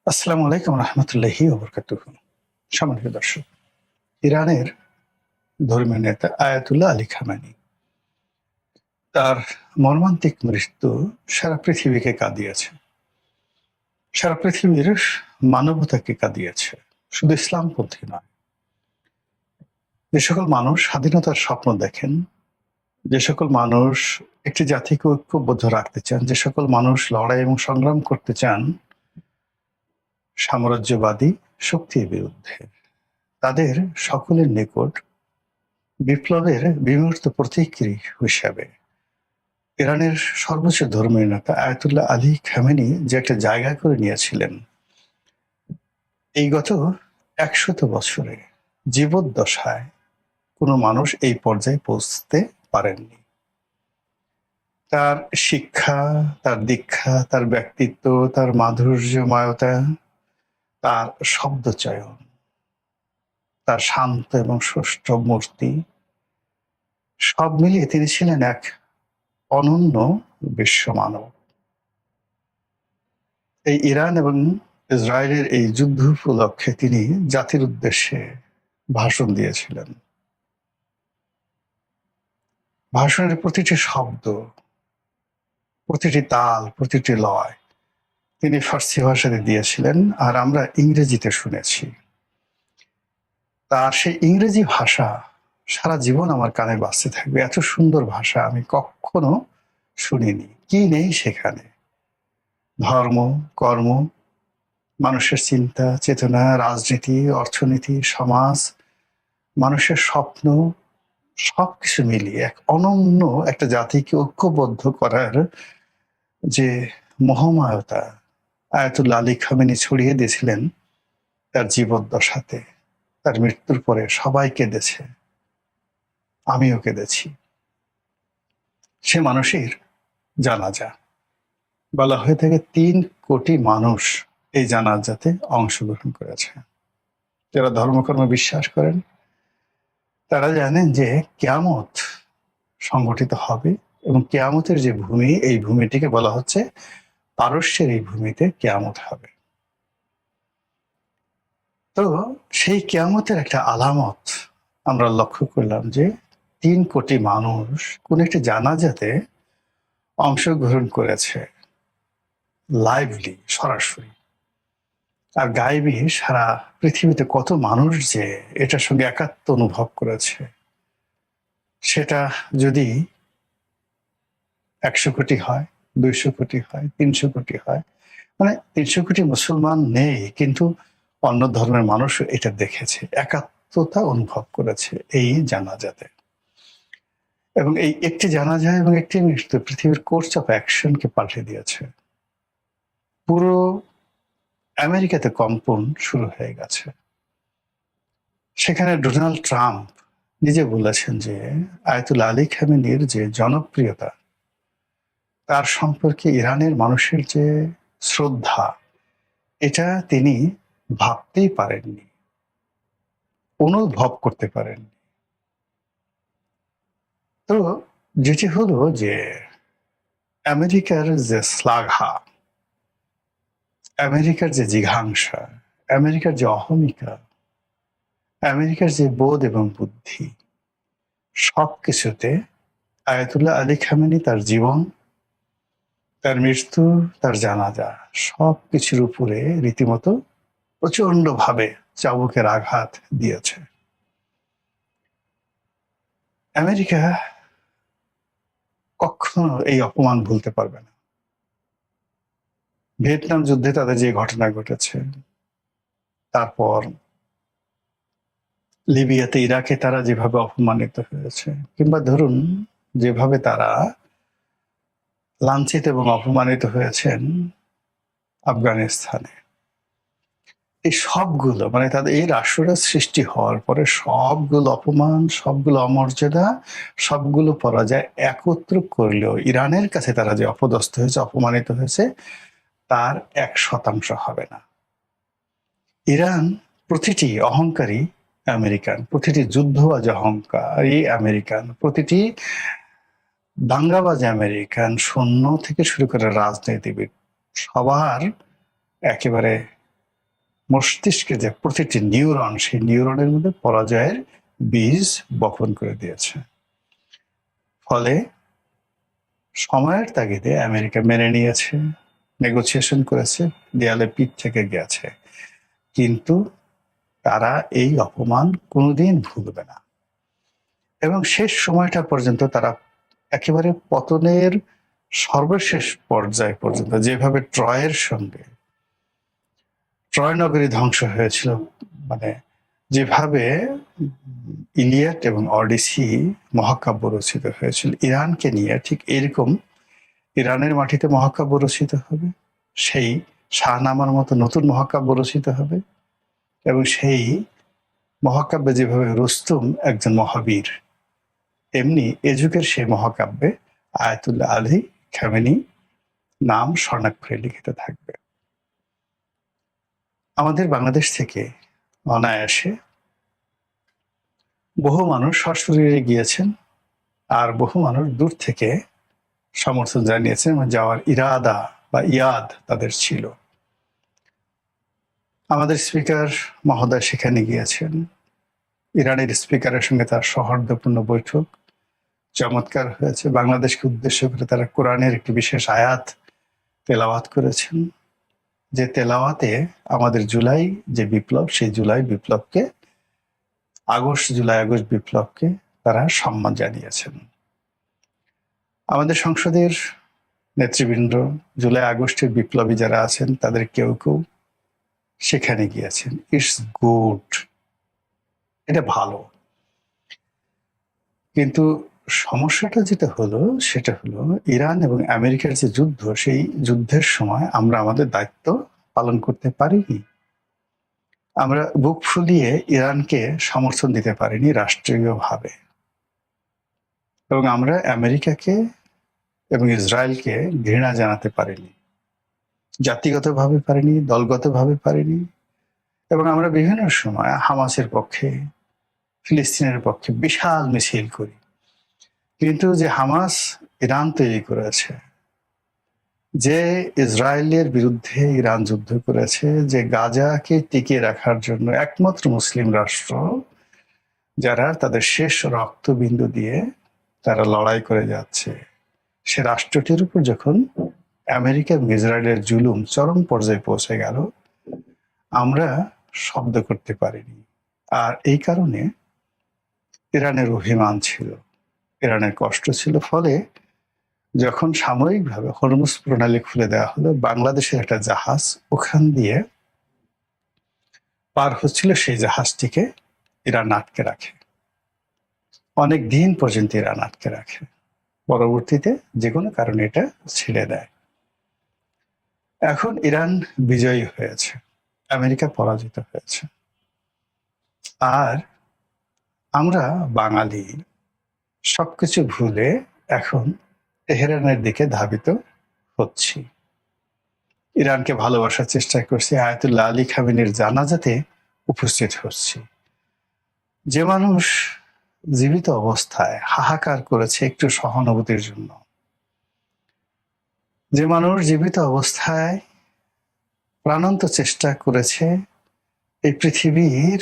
আসসালামু আলাইকুম রহমতুল্লাহি ওবরকাতুহু। সম্মানিত দর্শক, ইরানের ধর্মীয় নেতা আয়াতুল্লাহ আলী খামেনি তার মর্মান্তিক মৃত্যু সারা পৃথিবীকে কাঁদিয়েছে। সারা পৃথিবীর মানবতাকে কাঁদিয়েছে। শুধু ইসলামপন্থী নয়। যে সকল মানুষ স্বাধীনতার স্বপ্ন দেখেন, যে সকল মানুষ একটি জাতিকে ঐক্যবদ্ধ রাখতে চান, যে সকল মানুষ লড়াই এবং সংগ্রাম করতে চান সাম্রাজ্যবাদী শক্তির বিরুদ্ধে, তাদের সকলের নিকট বিপ্লবের বিমূর্ত প্রতিক্রিয়া হিসাবে ইরানের সর্বোচ্চ ধর্মীয় নেতা আয়াতুল্লাহ আলী খামেনি যে একটা জায়গা করে নিয়েছিলেন, এই গত ১০০ বছরে জীবদ্দশায় কোনো মানুষ এই পর্যায়ে পৌঁছতে পারেননি। তার শিক্ষা, তার দীক্ষা, তার ব্যক্তিত্ব, তার মাধুর্যময়তা, তার শব্দচয়ন, তার শান্ত এবং সুষ্ঠ মূর্তি, সব মিলিয়ে তিনি ছিলেন এক অনন্য বিশ্বমানব। এই ইরান এবং ইসরায়েলের এই যুদ্ধ উপলক্ষে তিনি জাতির উদ্দেশ্যে ভাষণ দিয়েছিলেন। ভাষণের প্রতিটি শব্দ, প্রতিটি তাল, প্রতিটি লয় তিনি ফার্সি ভাষাতে দিয়েছিলেন, আর আমরা ইংরেজিতে শুনেছি। তার সেই ইংরেজি ভাষা সারা জীবন আমার কানে বাজতে থাকবে। এত সুন্দর ভাষা আমি কখনো শুনিনি। কি নেই সেখানে? ধর্ম, কর্ম, মানুষের চিন্তা চেতনা, রাজনীতি, অর্থনীতি, সমাজ, মানুষের স্বপ্ন, সবকিছু মিলিয়ে এক অনন্য একটা জাতিকে ঐক্যবদ্ধ করার যে মহামায়তা আয়াতুল্লাহ আলী খামেনি ছড়িয়ে দিয়েছিলেন তার জীবদ্দশাতে। তার মৃত্যুর পরে সবাই কেঁদেছে, আমিও কেঁদেছি। সে মানুষের জানাজা বলা হয়ে থাকে ৩ কোটি মানুষ এই জানাজাতে অংশগ্রহণ করেছে। যারা ধর্মকর্মে বিশ্বাস করেন তারা জানেন যে কিয়ামত সংগঠিত হবে, এবং কিয়ামতের যে ভূমি, এই ভূমিটিকে বলা হচ্ছে পারস্যের এই ভূমিতে কিয়ামত হবে। তো সেই কিয়ামতের একটা আলামত আমরা লক্ষ্য করলাম যে ৩ কোটি মানুষ কোন একটি জানাজাতে অংশগ্রহণ করেছে, লাইভলি, সরাসরি। আর গায়েবী সারা পৃথিবীতে কত মানুষ যে এটার সঙ্গে একাত্ম অনুভব করেছে, সেটা যদি ১০০ কোটি হয়, ২০০ কোটি হয়, ৩০০ কোটি হয়, মানে ৩০০ কোটি মুসলমান নেই, কিন্তু অন্য ধর্মের মানুষও এটা দেখেছে, একাত্মতা অনুভব করেছে এই জানাজাতে। এবং এই একটি জানাজা এবং একটি মৃত্যু পৃথিবীর কোর্স অফ অ্যাকশনকে পাল্টে দিয়েছে। পুরো আমেরিকাতে কম্পন শুরু হয়ে গেছে। সেখানে ডোনাল্ড ট্রাম্প নিজে বলেছেন যে আয়াতুল্লাহ আলী খামেনির যে জনপ্রিয়তা, তার সম্পর্কে ইরানের মানুষের যে শ্রদ্ধা, এটা তিনি ভাবতেই পারেননি, অনুভব করতে পারেননি। তো যেটি হলো যে আমেরিকার যে শ্লাঘা, আমেরিকার যে জিঘাংসা, আমেরিকার যে অহমিকা, আমেরিকার যে বোধ এবং বুদ্ধি, সবকিছুতে আয়াতুল্লাহ আলী খামেনি তার জীবন, তার মৃত্যু, তার জানাজা, সবকিছুর উপরে রীতিমতো প্রচন্ডভাবে চাবুকের আঘাত দিয়েছে। আমেরিকা কখনো এই অপমান ভুলতে পারবে না। ভিয়েতনাম যুদ্ধে তাদের যে ঘটনা ঘটেছে, তারপর লিবিয়াতে, ইরাকে তারা যেভাবে অপমানিত হয়েছে, কিংবা ধরুন যেভাবে তারা লাঞ্ছিত এবং অপমানিত হয়েছেন আফগানিস্তানে, এই সবগুলো, মানে তাদের এই রাষ্ট্রটা সৃষ্টি হওয়ার পরে সবগুলো অপমান, সবগুলো অমর্যাদা, সবগুলো পরাজয় একত্র করলেও ইরানের কাছে তারা যে অপদস্থ হয়েছে, অপমানিত হয়েছে, তার ১% হবে না। ইরান প্রতিটি অহংকারী আমেরিকান, প্রতিটি যুদ্ধবাজ অহংকারী আমেরিকান, প্রতিটি দাঙ্গাবাজ আমেরিকান, সৈন্য থেকে শুরু করে রাজনীতিবিদ, সবার একেবারে মস্তিষ্কে যে প্রতিটি নিউরন, সেই নিউরনের মধ্যে পরাজয়ের বীজ বপন করে দিয়েছে। ফলে সময়ের তাগিদে আমেরিকা মেনে নিয়েছে, নেগোসিয়েশন করেছে, দেয়ালে পিঠ থেকে গেছে, কিন্তু তারা এই অপমান কোনোদিন ভুলবে না। এবং শেষ সময়টা পর্যন্ত তারা একেবারে পতনের সর্বশেষ পর্যায় পর্যন্ত, যেভাবে ট্রয়ের সঙ্গে ট্রয় নগরী ধ্বংস হয়েছিল, মানে যেভাবে ইলিয়াড এবং অডিসি মহাকাব্য রচিত হয়েছিল ইরানকে নিয়ে, ঠিক এরকম ইরানের মাটিতে মহাকাব্য রচিত হবে, সেই শাহনামার মতো নতুন মহাকাব্য রচিত হবে। এবং সেই মহাকাব্যে যেভাবে রুস্তুম একজন মহাবীর, তেমনি এ যুগের সেই মহাকাব্যে আয়াতুল্লাহ আলী খামেনি নাম স্বর্ণাক্ষরে লিখিত থাকবে। আমাদের বাংলাদেশ থেকে অনায়াসে বহু মানুষ সশরীরে গিয়েছেন, আর বহু মানুষ দূর থেকে সমর্থন জানিয়েছেন, যাওয়ার ইরাদা বা ইয়াদ তাদের ছিল। আমাদের স্পিকার মহোদয় সেখানে গিয়েছেন, ইরানের স্পিকারের সঙ্গে তার সৌহার্দ্যপূর্ণ বৈঠক চমৎকার হয়েছে। বাংলাদেশকে উদ্দেশ্য করে তারা কোরআনের একটি বিশেষ আয়াত তেলাওয়াত করেছেন, যে তেলাওয়াতে আমাদের জুলাই যে বিপ্লব, সেই জুলাই বিপ্লবকে, জুলাই আগস্ট বিপ্লবকে তারা সম্মান জানিয়েছেন। আমাদের সংসদের নেতৃবৃন্দ, জুলাই আগস্টের বিপ্লবী যারা আছেন, তাদের কেউ কেউ সেখানে গিয়েছেন। ইটস গুড, এটা ভালো। কিন্তু সমস্যাটা যেটা হলো, সেটা হলো ইরান এবং আমেরিকার যে যুদ্ধ, সেই যুদ্ধের সময় আমরা আমাদের দায়িত্ব পালন করতে পারিনি। আমরা বুক ফুলিয়ে ইরানকে সমর্থন দিতে পারিনি রাষ্ট্রীয়ভাবে, এবং আমরা আমেরিকাকে এবং ইসরায়েলকে ঘৃণা জানাতে পারিনি, জাতিগতভাবে পারিনি, দলগতভাবে পারিনি। এবং আমরা বিভিন্ন সময় হামাসের পক্ষে, ফিলিস্তিনের পক্ষে বিশাল মিছিল করি, কিন্তু যে হামাস ইরান তৈরি করেছে, যে ইসরায়েলের বিরুদ্ধে ইরান যুদ্ধ করেছে, যে গাজাকে টিকিয়ে রাখার জন্য একমাত্র মুসলিম রাষ্ট্র যারা তাদের শেষ রক্তবিন্দু দিয়ে তারা লড়াই করে যাচ্ছে, সে রাষ্ট্রটির উপর যখন আমেরিকা এবং ইসরায়েলের জুলুম চরম পর্যায়ে পৌঁছে গেল, আমরা শব্দ করতে পারিনি। আর এই কারণে ইরানের অভিমান ছিল, ইরানের কষ্ট ছিল। ফলে যখন সাময়িকভাবে হরমুজ প্রণালী খুলে দেওয়া হলো, বাংলাদেশের একটা জাহাজ ওখান দিয়ে পার হচ্ছিল, সেই জাহাজটিকে ইরান আটকে রাখে, অনেক দিন পর্যন্ত ইরান আটকে রাখে। পরবর্তীতে যে কোনো কারণে এটা ছেড়ে দেয়। এখন ইরান বিজয়ী হয়েছে, আমেরিকা পরাজিত হয়েছে, আর আমরা বাঙালি সবকিছু ভুলে এখন তেহরানের দিকে ধাবিত হচ্ছি। ইরানকে ভালোবাসার চেষ্টা করছি, আয়াতুল্লাহ আলী খামেনির জানাজাতে উপস্থিত হচ্ছি। যে মানুষ জীবিত অবস্থায় হাহাকার করেছে একটু সহানুভূতির জন্য, যে মানুষ জীবিত অবস্থায় প্রাণান্ত চেষ্টা করেছে এই পৃথিবীর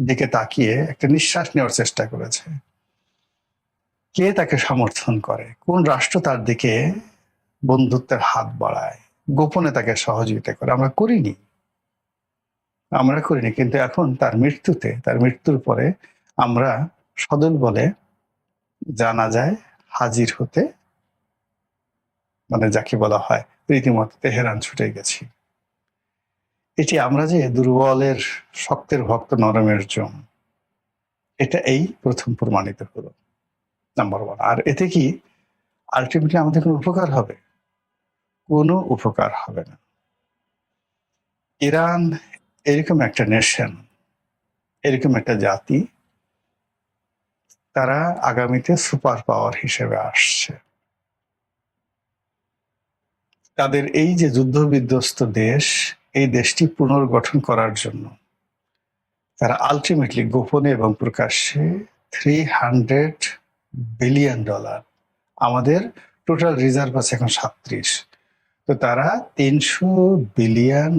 দিকে তাকিয়ে একটা নিঃশ্বাস নেওয়ার চেষ্টা করেছে, কে তাকে সমর্থন করে? কোন রাষ্ট্র তার দিকে বন্ধুত্বের হাত বাড়ায়, গোপনে তাকে সহযোগিতা করে? আমরা করিনি, আমরা করিনি। কিন্তু এখন তার মৃত্যুর পরে আমরা সদল বলে জানা যায় হাজির হতে, মানে যাকে বলা হয় রীতিমতো তেহরান ছুটে গেছি। এটি আমরা যে দুর্বলের শক্তের ভক্ত নরমের জম, এটা এই প্রথম প্রমাণিত হলো, নাম্বার ওয়ান। আর এতে কি আলটিমেটলি আমাদের কোনো উপকার হবে? কোনো উপকার হবে না। ইরান এরকম একটা নেশন, এরকম একটা জাতি, তারা আগামীতে সুপার পাওয়ার হিসেবে আসছে। তাদের এই যে যুদ্ধ বিধ্বস্ত দেশ, এই দেশটি পুনর্গঠন করার জন্য তারা আলটিমেটলি গোপনে এবং প্রকাশ্যে $300 বিলিয়ন, আমাদের টোটাল রিজার্ভ আছে এখন 37, তো তারা $300 বিলিয়ন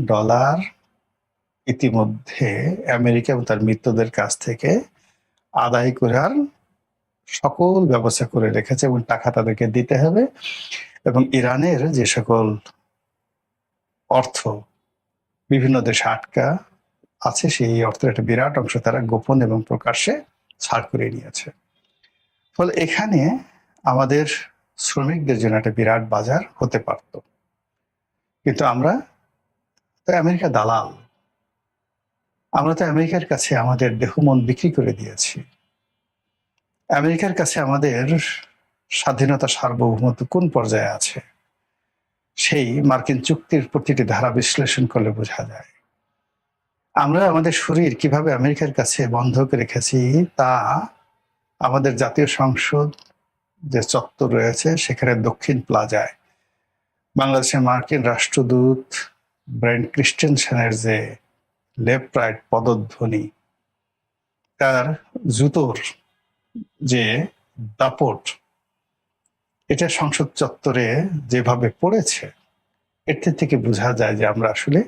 ইতিমধ্যে আমেরিকা এবং তার মিত্রদের কাছ থেকে আদায় করার সকল ব্যবস্থা করে রেখেছে এবং টাকা তাদেরকে দিতে হবে। এবং ইরানের যে সকল অর্থ বিভিন্ন দেশে আটকা আছে, সেই অর্থের একটা বিরাট অংশ তারা গোপন এবং প্রকাশ্যে ছাড় করে নিয়েছে। ফলে এখানে আমাদের শ্রমিকদের জন্য একটা বিরাট বাজার হতে পারত। কিন্তু আমরা তো আমেরিকা দালাল, আমরা তো আমেরিকার কাছে আমাদের দেহ মন বিক্রি করে দিয়েছি। আমেরিকার কাছে আমাদের স্বাধীনতা সার্বভৌমত্ব কোন পর্যায়ে আছে সেই মার্কিন চুক্তির প্রতিটি ধারা বিশ্লেষণ করলে বোঝা যায়। আমরা আমাদের শরীর কিভাবে আমেরিকার কাছে বন্ধক রেখেছি তা আমাদের জাতীয় সংসদ যে চত্বর রয়েছে সেখানে দক্ষিণ প্লাজায় বাংলাদেশের মার্কিন রাষ্ট্রদূত ব্রেন্ট ক্রিস্টেনসেনের যে লেফট রাইট পদধ্বনি, তার জুতোর যে দাপট, এটা সংসদ চত্বরে যেভাবে পড়েছে, এর থেকে বোঝা যায় যে আমরা আসলে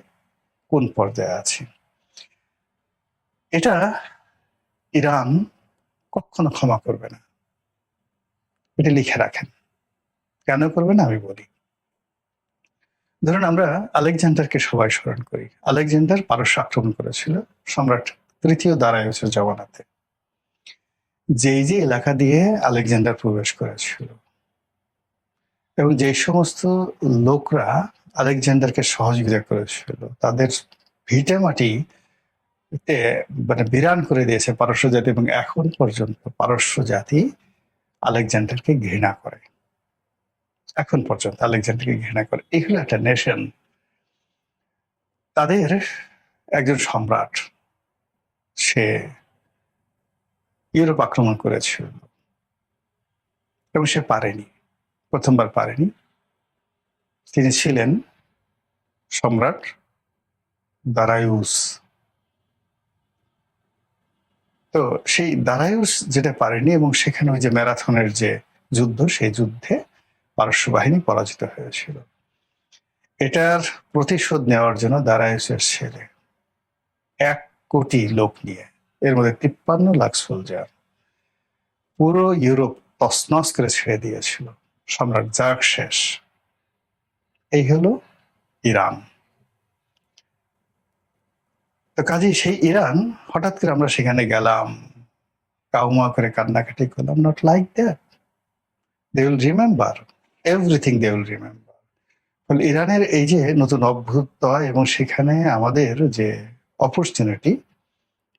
কোন পর্যায়ে আছি। এটা ইরান কখনো ক্ষমা করবে না, এটা লিখে রাখেন। কেন করবে না আমি বলি। ধরুন আমরা আলেকজান্ডারকে সবাই স্মরণ করি। আলেকজান্ডার পারস্য আক্রমণ করেছিল সম্রাট তৃতীয় দারায়ুসের জমানাতে। যেই যে এলাকা দিয়ে আলেকজান্ডার প্রবেশ করেছিল এবং যে সমস্ত লোকরা আলেকজান্ডারকে সহযোগিতা করেছিল তাদের ভিটে মাটি মানে বিরান করে দিয়েছে পারস্য জাতি, এবং এখন পর্যন্ত পারস্য জাতি আলেকজান্ডারকে ঘৃণা করে। এখন পর্যন্ত আলেকজান্ডারকে ঘৃণা করে। এই হলো একটা নেশন। তাদের একজন সম্রাট, সে ইউরোপ আক্রমণ করেছিল এবং সে পারেনি, প্রথমবার পারেনি। তিনি ছিলেন সম্রাট দারায়ুস। তো সেই দারায়ুস যেটা পারেনি, এবং সেখানে ওই যে ম্যারাথনের যে যুদ্ধ, সেই যুদ্ধে পারস্য বাহিনী পরাজিত হয়েছিল। এটার প্রতিশোধ নেওয়ার জন্য দারায়ুসের ছেলে 1 কোটি লোক নিয়ে, এর মধ্যে 53 লাখ সোলজার, পুরো ইউরোপ তছনছ করে ছেড়ে দিয়েছিল সম্রাট জার্কশেস। এই হলো ইরান। তো কাজেই সেই ইরান হঠাৎ করে আমরা সেখানে গেলাম, কাউমা করে কান্নাকাটি করলাম। Not like that. They will remember everything, they will remember. ফলে ইরানের এই যে নতুন অভ্যুদয় এবং সেখানে আমাদের যে অপরচুনিটি,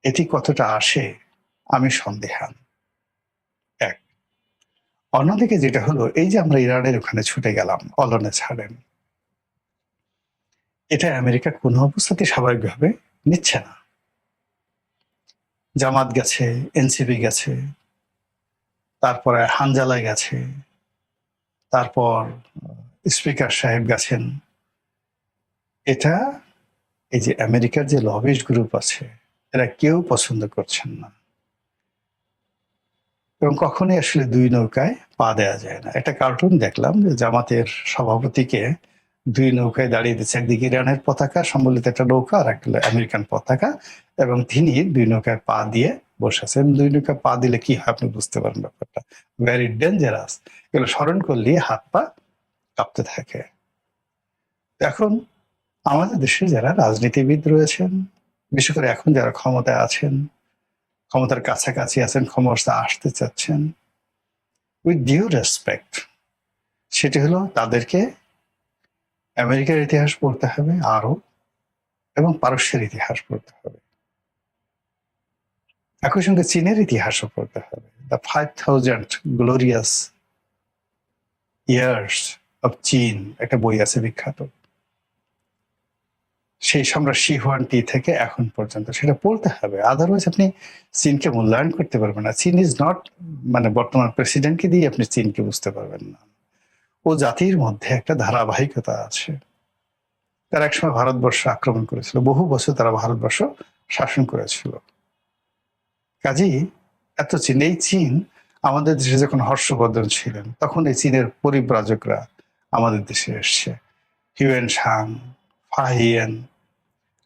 এটি কতটা আসে আমি সন্দেহান। এক। অন্যদিকে যেটা হলো, এই যে আমরা ইরানের ওখানে ছুটে গেলাম অলনে ছাড়েন, এটা আমেরিকা কোনো অবস্থাতে স্বাভাবিকভাবে নিচ্ছে না। জামাত গেছে, এনসিপি গেছে, তারপরে হানজালায় গেছে, তারপর স্পিকার সাহেব গেছেন। এটা এই যে আমেরিকার যে লবিস্ট গ্রুপ আছে, এরা কেউ পছন্দ করছেন না, এবং কখনোই আসলে দুই নৌকায় পা দেওয়া যায় না। একটা কার্টুন দেখলাম যে জামাতের সভাপতিকে দুই নৌকায় দাঁড়িয়ে দিচ্ছে, একদিকে ইরানের পতাকা সম্বলিত একটা নৌকা আর একটা আমেরিকান পতাকা, এবং তিনি দুই নৌকায় পা দিয়ে বসে আছেন। দুই নৌকায় পা দিলে কি হয় আপনি বুঝতে পারেন ব্যাপারটা, ভেরি ডেঞ্জারাস। এগুলো স্মরণ করলে হাত পা কাঁপতে থাকে। এখন আমাদের দেশে যারা রাজনীতিবিদ রয়েছেন, বিশেষ করে এখন যারা ক্ষমতায় আছেন, ক্ষমতার কাছাকাছি আছেন, ক্ষমতা আসতে চাচ্ছেন, উইথ ডিউ রেসপেক্ট, সেটি হলো তাদেরকে আমেরিকার ইতিহাস পড়তে হবে আরো, এবং পারস্যের ইতিহাস পড়তে হবে, একই সঙ্গে চীনের ইতিহাসও পড়তে হবে। দ্য 5000 গ্লোরিয়াস ইয়ার্স অফ চীন একটা বই আছে বিখ্যাত, সেই সম্রাট শি হুয়ানটি থেকে এখন পর্যন্ত, সেটা পড়তে হবে। আদারওয়াইজ আপনি চীনকে মূল্যায়ন করতে পারবেন না। চীন ইজ নট, মানে বর্তমান প্রেসিডেন্টকে দিয়ে আপনি চীনকে বুঝতে পারবেন না। ও জাতির মধ্যে একটা ধারাবাহিকতা আছে। তারা একসময় ভারতবর্ষ আক্রমণ করেছিল, বহু বছর তারা ভারতবর্ষ শাসন করেছিল। কাজেই এত চীন, এই চীন আমাদের দেশে যখন হর্ষবর্ধন ছিলেন তখন এই চীনের পরিব্রাজকরা আমাদের দেশে এসছে, হিউয়েন সাং, ফাহিয়েন,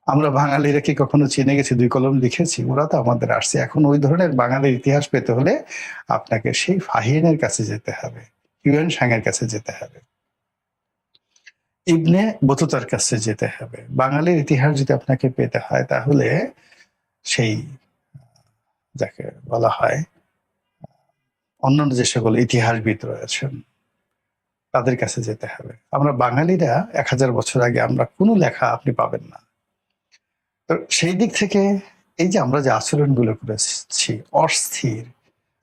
আমরা বাঙালিরা কি কখনো চীনে গেছি, ২ কলম লিখেছি? ওরা তো আমাদের আসছে। এখন ওই ধরনের বাঙালির ইতিহাস পেতে হলে আপনাকে সেই ফাহিয়েনের কাছে যেতে হবে, হিউয়েন সাং এর কাছে যেতে হবে, ইবনে বতুতার কাছে যেতে হবে। বাঙালির ইতিহাস যদি আপনাকে পেতে হয় তাহলে সেই যাকে বলা হয় অন্যান্য যে সকল ইতিহাসবিদ রয়েছেন তাদের কাছে যেতে হবে। আমরা বাঙালিরা ১,০০০ বছর আগে আমরা কোনো লেখা আপনি পাবেন না। তো সেই দিক থেকে এই যে আমরা যে আচরণগুলো করেছি, অস্থির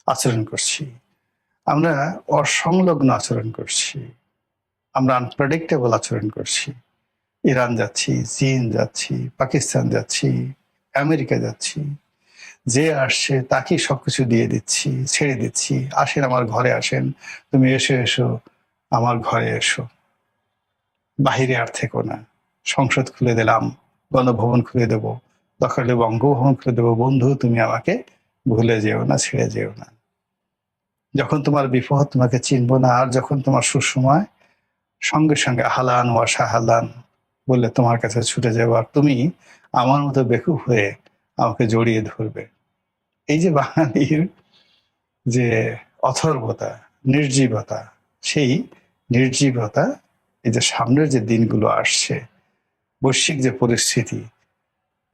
আচরণ করছি, আমরা অসংলগ্ন আচরণ করছি, আমরা আনপ্রেডিক্টেবল আচরণ করছি। ইরান যাচ্ছি, চীন যাচ্ছি, পাকিস্তান যাচ্ছি, আমেরিকা যাচ্ছি। যে আসছে তাকেই সবকিছু দিয়ে দিচ্ছি, ছেড়ে দিচ্ছি। আসেন আমার ঘরে আসেন, তুমি এসো, আমার ঘরে এসো। বাহিরে আর থেকো না। সংসদ খুলে দিলাম, গণভবন খুলে দেব, দরকার হলে বঙ্গভবন খুলে দেবো। বন্ধু তুমি আমাকে ভুলে যেও না, ছেড়ে যেও না। যখন তোমার বিপদ তোমাকে চিনব না, আর যখন তোমার সুসময় সঙ্গে সঙ্গে আহলান ওয়া সাহালান বললে তোমার কাছে ছুটে যাবো, আর তুমি আমার মতো বেকুব হয়ে আমাকে জড়িয়ে ধরবে। এই যে বাঙালির যে অথর্বতা, নির্জীবতা, সেই নির্জীবতা এই যে সামনের যে দিনগুলো আসছে, বৈশ্বিক যে পরিস্থিতি,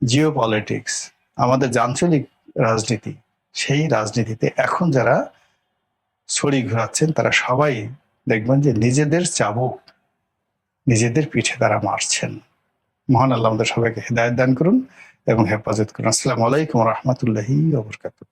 জিও পলিটিক্স, আমাদের যে আঞ্চলিক রাজনীতি, সেই রাজনীতিতে এখন যারা ছড়ি ঘোরাচ্ছেন তারা সবাই দেখবেন যে নিজেদের চাবুক নিজেদের পিঠে তারা মারছেন। মহান আল্লাহ আমাদের সবাইকে হেদায়েত দান করুন এবং হেফাজত করুন। আসসালামু আলাইকুম ওয়া রাহমাতুল্লাহি ওয়া বারাকাতুহু।